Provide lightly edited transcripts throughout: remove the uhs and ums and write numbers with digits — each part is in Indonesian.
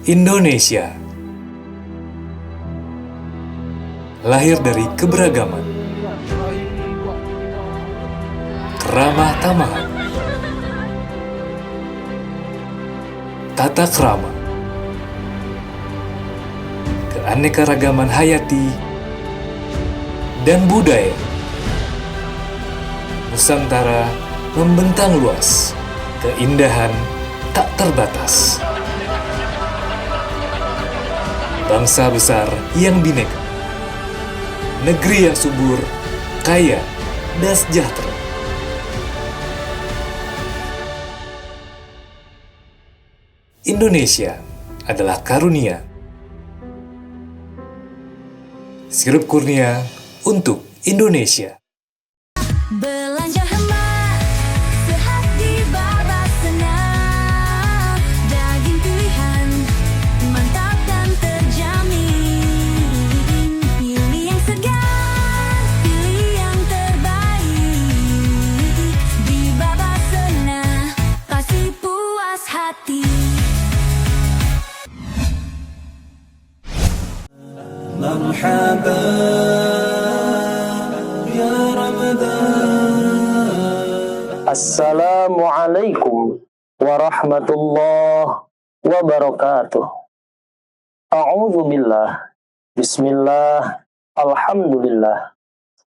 Indonesia lahir dari keberagaman, keramah tamahan, tata krama, keanekaragaman hayati, dan budaya. Nusantara membentang luas, keindahan tak terbatas. Bangsa besar yang bineka, negeri yang subur, kaya, dan sejahtera. Indonesia adalah karunia. Sirup kurnia untuk Indonesia. Belanja hemat, sehat di Babasena. Daging pilihan, mantap dan terjamin. Pilih yang segar, pilih yang terbaik. Di Babasena, pasti puas hati. مرحبا يا رمضان. Assalamualaikum warahmatullahi wabarakatuh. A'udzu billah. Bismillah. Alhamdulillah.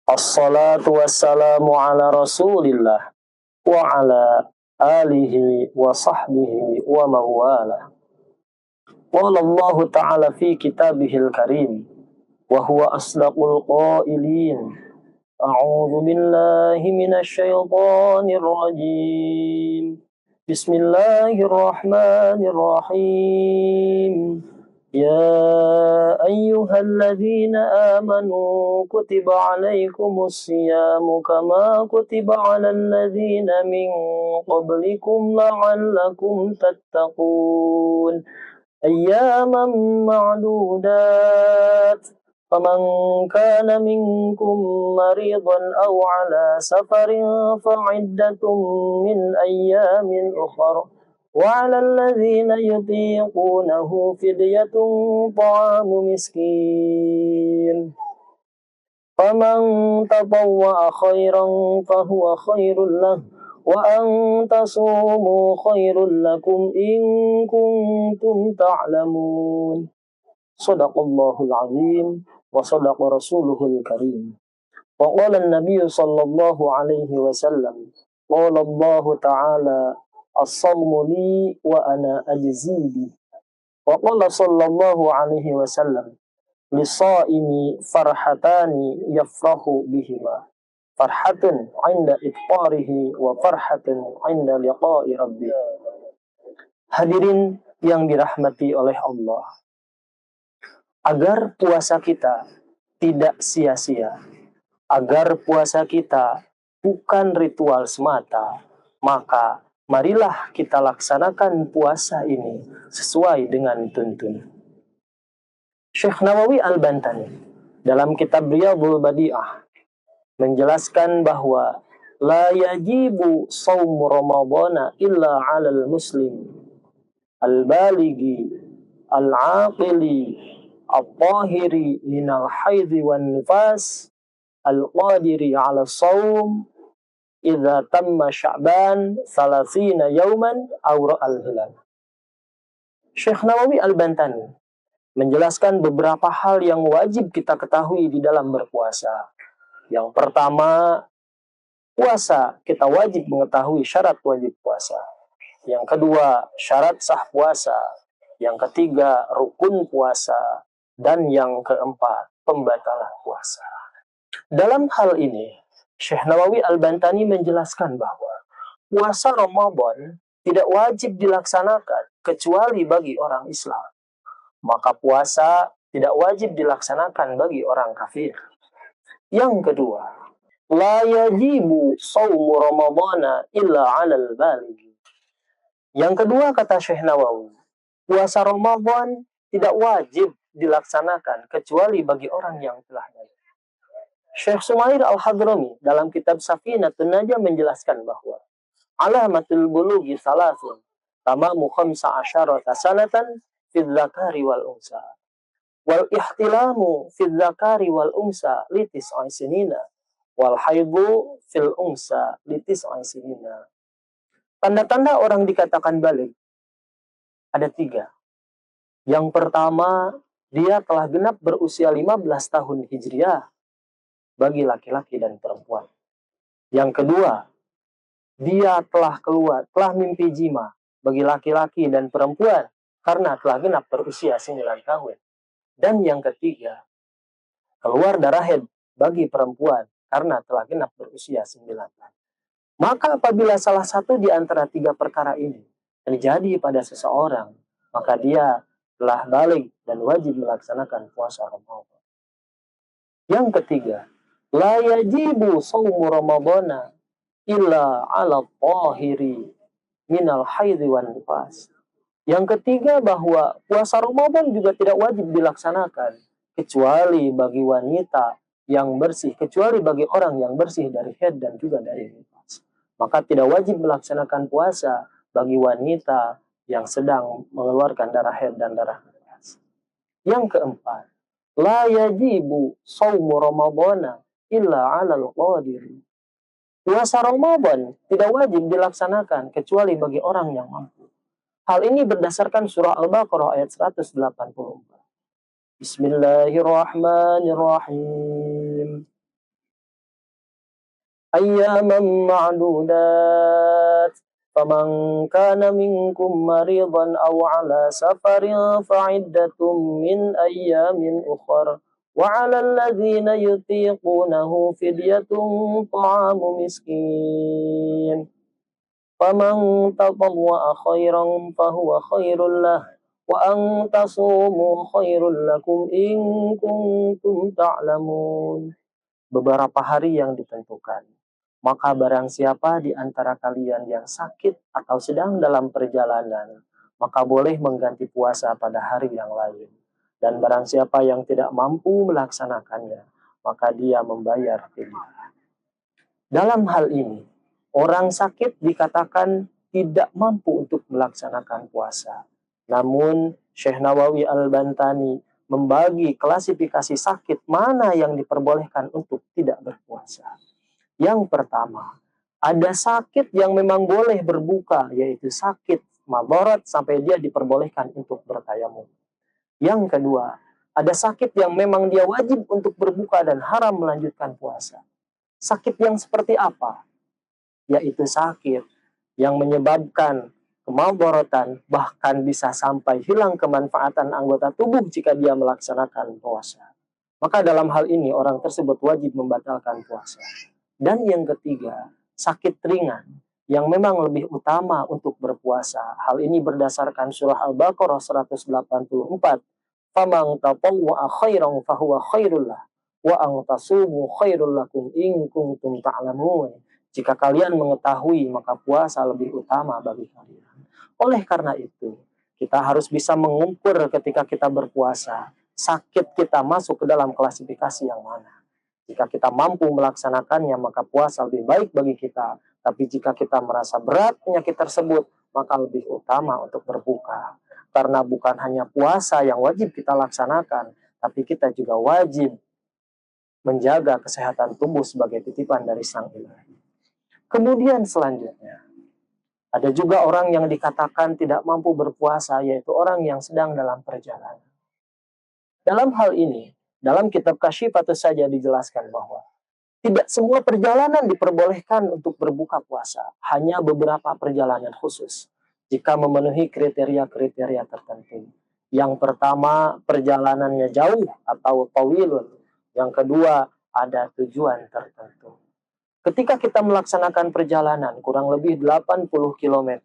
Assalatu wassalamu ala Rasulillah wa ala alihi wa sahbihi wa mawala. Qala Allah Ta'ala fi kitabihil karim wa huwa asdaqul qailin. A'udzu billahi minasy syaithanir rajim. Bismillahirrahmanirrahim. Ya ayyuhalladzina amanu kutiba 'alaikumus syiyamu kama kutiba 'alal ladzina min qablikum la'allakum tattaqun. Ayyaman ma'dudat. فمن كان منكم مريضا أو على سفر فعدة من أيام أخر وعلى الذين يطيقونه فدية طعام مسكين فمن تطوع خيرا فهو خير له وأن تصوموا خير لكم إن كنتم تعلمون. صدق الله العظيم وصدق رسوله الكريم. وقال النبي صلى الله عليه وسلم قال الله تعالى الصوم لي وأنا أجزي به. وقال صلى الله عليه وسلم للصائم فرحتان يفرح بهما فرحة عند إفطاره وفرحة عند لقاء ربه. Hadirin yang dirahmati oleh Allah, agar puasa kita tidak sia-sia, agar puasa kita bukan ritual semata, maka marilah kita laksanakan puasa ini sesuai dengan tuntun. Syekh Nawawi Al-Bantani dalam kitab Riyadhul Badi'ah menjelaskan bahwa la yajibu shaumu ramadhana illa 'alal muslim al-balighi al-'aqili al-tahiri minal haidhi wan nifas al-qadiri ala saum idza tamma sya'ban 30 yauman aw ra'al hilal. Syekh Nawawi Al-Bantani menjelaskan beberapa hal yang wajib kita ketahui di dalam berpuasa. Yang pertama, puasa kita wajib mengetahui syarat wajib puasa. Yang kedua, syarat sah puasa. Yang ketiga, rukun puasa. Dan yang keempat, pembatalan puasa. Dalam hal ini, Syekh Nawawi Al-Bantani menjelaskan bahwa puasa Ramadan tidak wajib dilaksanakan kecuali bagi orang Islam. Maka puasa tidak wajib dilaksanakan bagi orang kafir. Yang kedua, la yajibu shaumu ramadhana illa 'alal baligh. Yang kedua kata Syekh Nawawi, puasa Ramadan tidak wajib dilaksanakan kecuali bagi orang yang telah balik. Syekh Sumair Al-Hadrami dalam kitab Safinatun Najah menjelaskan bahwa alamatul bulughi salasun tamamu khamsa asyarata sanatan fil dzakari wal unsa. Wal ihtilamu fil dzakari wal unsa litis sinina. Wal haidu fil unsa litis sinina. Tanda-tanda orang dikatakan balik ada 3. Yang pertama, dia telah genap berusia 15 tahun Hijriah bagi laki-laki dan perempuan. Yang kedua, dia telah mimpi jima bagi laki-laki dan perempuan karena telah genap berusia 9 tahun. Dan yang ketiga, keluar darah haid bagi perempuan karena telah genap berusia 9 tahun. Maka apabila salah satu di antara 3 perkara ini terjadi pada seseorang, maka dia telah balik dan wajib melaksanakan puasa Ramadan. Yang ketiga, la yajibu shaumu Ramadana illa 'ala tahiri minal haidhi wan nifas. Yang ketiga, bahwa puasa Ramadan juga tidak wajib dilaksanakan kecuali bagi wanita yang bersih, kecuali bagi orang yang bersih dari haid dan juga dari nifas. Maka tidak wajib melaksanakan puasa bagi wanita yang sedang mengeluarkan darah haid dan darah nifas. Yang keempat, la yajibu shaumu Ramadana illa 'alal qadiri. Puasa Ramadan tidak wajib dilaksanakan kecuali bagi orang yang mampu. Hal ini berdasarkan surah Al-Baqarah ayat 184. Bismillahirrahmanirrahim. Ayyaman ma'dudat. Faman kana minkum maridan aw ala safarin fa'iddatum min ayyamin ukhra. Wa 'alal ladzina yutiqunahu fidyatun ta'amu miskin. Faman tatawwa'a khairan fahuwa khairul lah. Wa an tasumu khairul lakum in kuntum ta'lamun. Beberapa hari yang ditentukan. Maka barang siapa di antara kalian yang sakit atau sedang dalam perjalanan, maka boleh mengganti puasa pada hari yang lain. Dan barang siapa yang tidak mampu melaksanakannya, maka dia membayar fidyah. Dalam hal ini, orang sakit dikatakan tidak mampu untuk melaksanakan puasa. Namun, Syekh Nawawi Al-Bantani membagi klasifikasi sakit mana yang diperbolehkan untuk tidak berpuasa. Yang pertama, ada sakit yang memang boleh berbuka, yaitu sakit madharat sampai dia diperbolehkan untuk bertayamum. Yang kedua, ada sakit yang memang dia wajib untuk berbuka dan haram melanjutkan puasa. Sakit yang seperti apa? Yaitu sakit yang menyebabkan kemadharatan, bahkan bisa sampai hilang kemanfaatan anggota tubuh jika dia melaksanakan puasa. Maka dalam hal ini orang tersebut wajib membatalkan puasa. Dan yang ketiga, sakit ringan yang memang lebih utama untuk berpuasa. Hal ini berdasarkan surah Al-Baqarah 184. Faman tatawwa'a khairan fahuwa khairul lah. Wa an tasumu khairul lakum in kuntum ta'lamun. Jika kalian mengetahui, maka puasa lebih utama bagi kalian. Oleh karena itu, kita harus bisa mengukur ketika kita berpuasa, sakit kita masuk ke dalam klasifikasi yang mana. Jika kita mampu melaksanakannya, maka puasa lebih baik bagi kita. Tapi jika kita merasa berat penyakit tersebut, maka lebih utama untuk berbuka. Karena bukan hanya puasa yang wajib kita laksanakan, tapi kita juga wajib menjaga kesehatan tubuh sebagai titipan dari Sang Ilahi. Kemudian selanjutnya, ada juga orang yang dikatakan tidak mampu berpuasa, yaitu orang yang sedang dalam perjalanan. Dalam hal ini, dalam kitab Kasyifatus saja dijelaskan bahwa tidak semua perjalanan diperbolehkan untuk berbuka puasa. Hanya beberapa perjalanan khusus, jika memenuhi kriteria-kriteria tertentu. Yang pertama, perjalanannya jauh atau tawilun. Yang kedua, ada tujuan tertentu. Ketika kita melaksanakan perjalanan kurang lebih 80 km,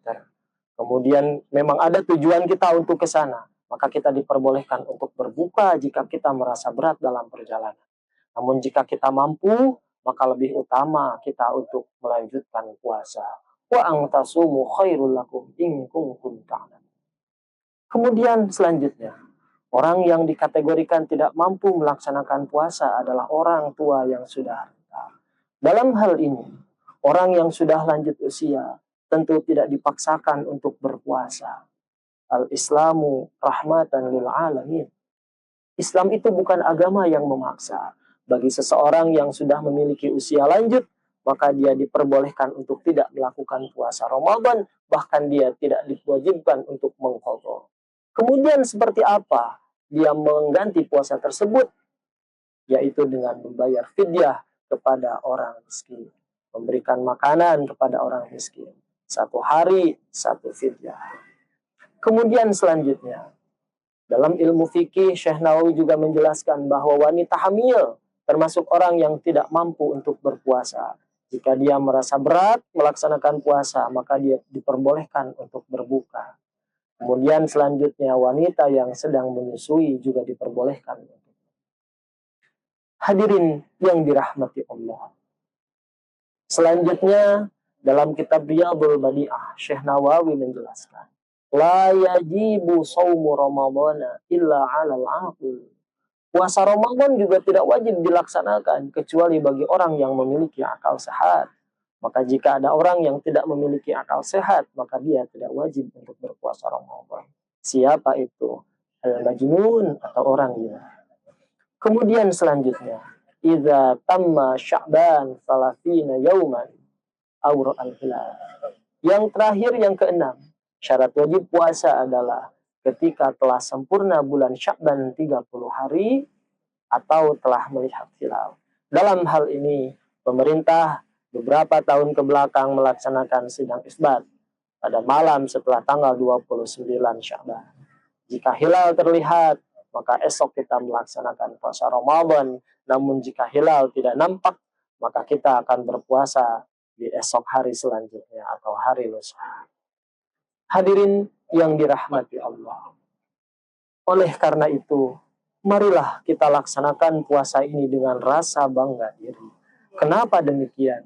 kemudian memang ada tujuan kita untuk ke sana, maka kita diperbolehkan untuk berbuka jika kita merasa berat dalam perjalanan. Namun jika kita mampu, maka lebih utama kita untuk melanjutkan puasa. Wa an tasumu khairul lakum in kuntum ta'lamun. Kemudian selanjutnya, orang yang dikategorikan tidak mampu melaksanakan puasa adalah orang tua yang sudah renta. Dalam hal ini, orang yang sudah lanjut usia tentu tidak dipaksakan untuk berpuasa. Al-Islamu rahmatan lil alamin. Islam itu bukan agama yang memaksa. Bagi seseorang yang sudah memiliki usia lanjut, maka dia diperbolehkan untuk tidak melakukan puasa Ramadan, bahkan dia tidak diwajibkan untuk mengqadha. Kemudian seperti apa dia mengganti puasa tersebut? Yaitu dengan membayar fidyah kepada orang miskin, memberikan makanan kepada orang miskin. 1 hari 1 fidyah. Kemudian selanjutnya, dalam ilmu fikih, Syekh Nawawi juga menjelaskan bahwa wanita hamil termasuk orang yang tidak mampu untuk berpuasa. Jika dia merasa berat melaksanakan puasa, maka dia diperbolehkan untuk berbuka. Kemudian selanjutnya, wanita yang sedang menyusui juga diperbolehkan. Hadirin yang dirahmati Allah. Selanjutnya, dalam kitab Riyadhul Badi'ah, Syekh Nawawi menjelaskan, la yajibu shaumu ramadhana illa 'alal 'aqil. Puasa Ramadan juga tidak wajib dilaksanakan kecuali bagi orang yang memiliki akal sehat. Maka jika ada orang yang tidak memiliki akal sehat, maka dia tidak wajib untuk berpuasa Ramadan. Siapa itu? Al-majnun atau orang gila. Kemudian selanjutnya, idza tamma Sya'ban 30 yauman aw al-hilal. Yang terakhir, yang keenam, syarat wajib puasa adalah ketika telah sempurna bulan Sya'ban 30 hari atau telah melihat hilal. Dalam hal ini, pemerintah beberapa tahun ke belakang melaksanakan sidang isbat pada malam setelah tanggal 29 Sya'ban. Jika hilal terlihat, maka esok kita melaksanakan puasa Ramadan. Namun jika hilal tidak nampak, maka kita akan berpuasa di esok hari selanjutnya atau hari lusa. Hadirin yang dirahmati Allah. Oleh karena itu, marilah kita laksanakan puasa ini dengan rasa bangga diri. Kenapa demikian?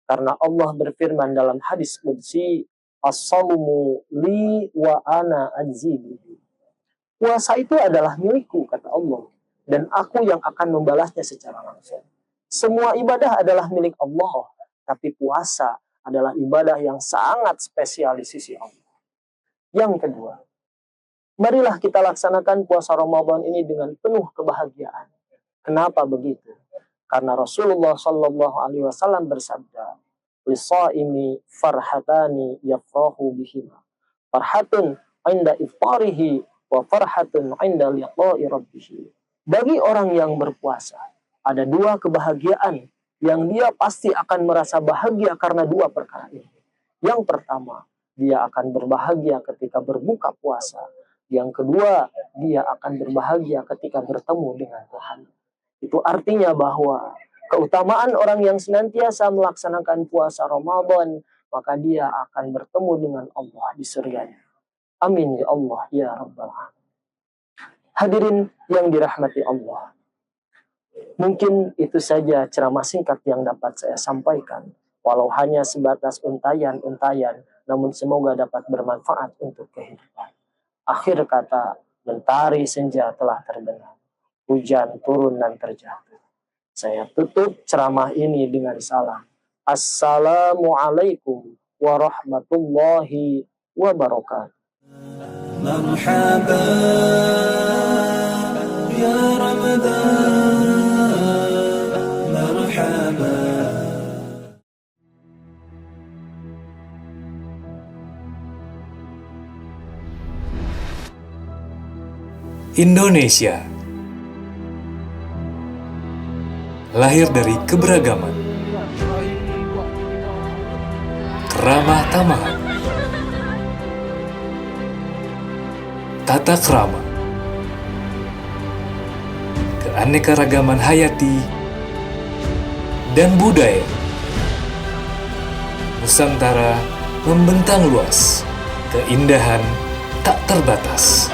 Karena Allah berfirman dalam hadis qudsi, as-sawmu li wa ana ajzi bihi. Puasa itu adalah milikku, kata Allah, dan aku yang akan membalasnya secara langsung. Semua ibadah adalah milik Allah, tapi puasa adalah ibadah yang sangat spesial di sisi Allah. Yang kedua, marilah kita laksanakan puasa Ramadan ini dengan penuh kebahagiaan. Kenapa begitu? Karena Rasulullah Shallallahu Alaihi Wasallam bersabda, "Lisaimi farhatani yafrahu bihima, farhatun inda iftarihi wa farhatun inda liqa'i rabbih." Bagi orang yang berpuasa, ada 2 kebahagiaan yang dia pasti akan merasa bahagia karena 2 perkara ini. Yang pertama, dia akan berbahagia ketika berbuka puasa. Yang kedua, dia akan berbahagia ketika bertemu dengan Tuhan. Itu artinya bahwa keutamaan orang yang senantiasa melaksanakan puasa Ramadan, maka dia akan bertemu dengan Allah di surganya. Amin ya Allah ya Rabbal Alamin. Hadirin yang dirahmati Allah. Mungkin itu saja ceramah singkat yang dapat saya sampaikan. Walau hanya sebatas untayan-untayan, namun semoga dapat bermanfaat untuk kehidupan. Akhir kata, mentari senja telah terbenam. Hujan turun dan terjatuh. Saya tutup ceramah ini dengan salam. Assalamualaikum warahmatullahi wabarakatuh. مرحبا يا رمضان مرحبا. Indonesia lahir dari keberagaman, keramah tamahan, tata krama, keanekaragaman hayati, dan budaya. Nusantara membentang luas, keindahan tak terbatas.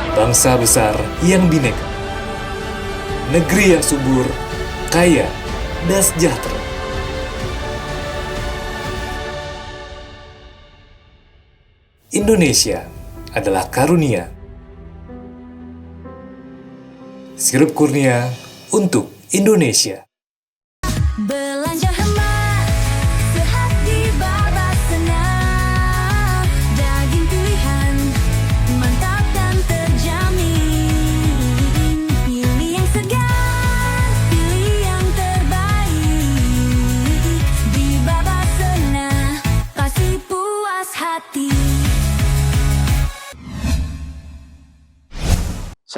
Bangsa besar yang bineka, negeri yang subur, kaya, dan sejahtera. Indonesia adalah karunia. Sirup kurnia untuk Indonesia. Belanja hemat, sehat di babak senam.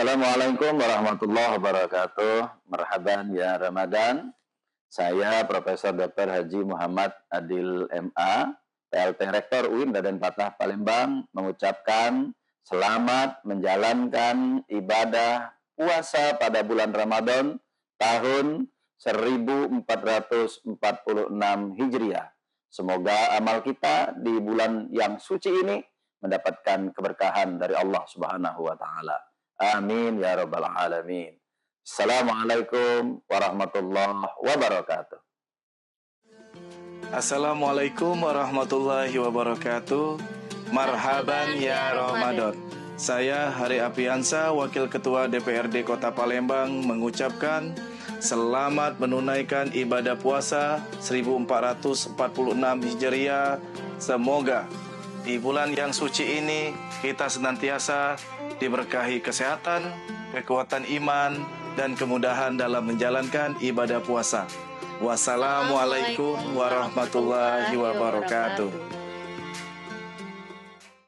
Assalamualaikum warahmatullahi wabarakatuh. Marhaban ya Ramadan. Saya Profesor Dr. Haji Muhammad Adil MA, PLT Rektor UIN Raden Patah Palembang, mengucapkan selamat menjalankan ibadah puasa pada bulan Ramadan tahun 1446 Hijriah. Semoga amal kita di bulan yang suci ini mendapatkan keberkahan dari Allah Subhanahu wa taala. Amin ya rabbal alamin. Assalamualaikum warahmatullahi wabarakatuh. Assalamualaikum warahmatullahi wabarakatuh. Marhaban ya Ramadan. Saya Hari Apiansa, Wakil Ketua DPRD Kota Palembang, mengucapkan selamat menunaikan ibadah puasa 1446 Hijriah. Semoga di bulan yang suci ini kita senantiasa diberkahi kesehatan, kekuatan iman, dan kemudahan dalam menjalankan ibadah puasa. Wassalamualaikum warahmatullahi wabarakatuh.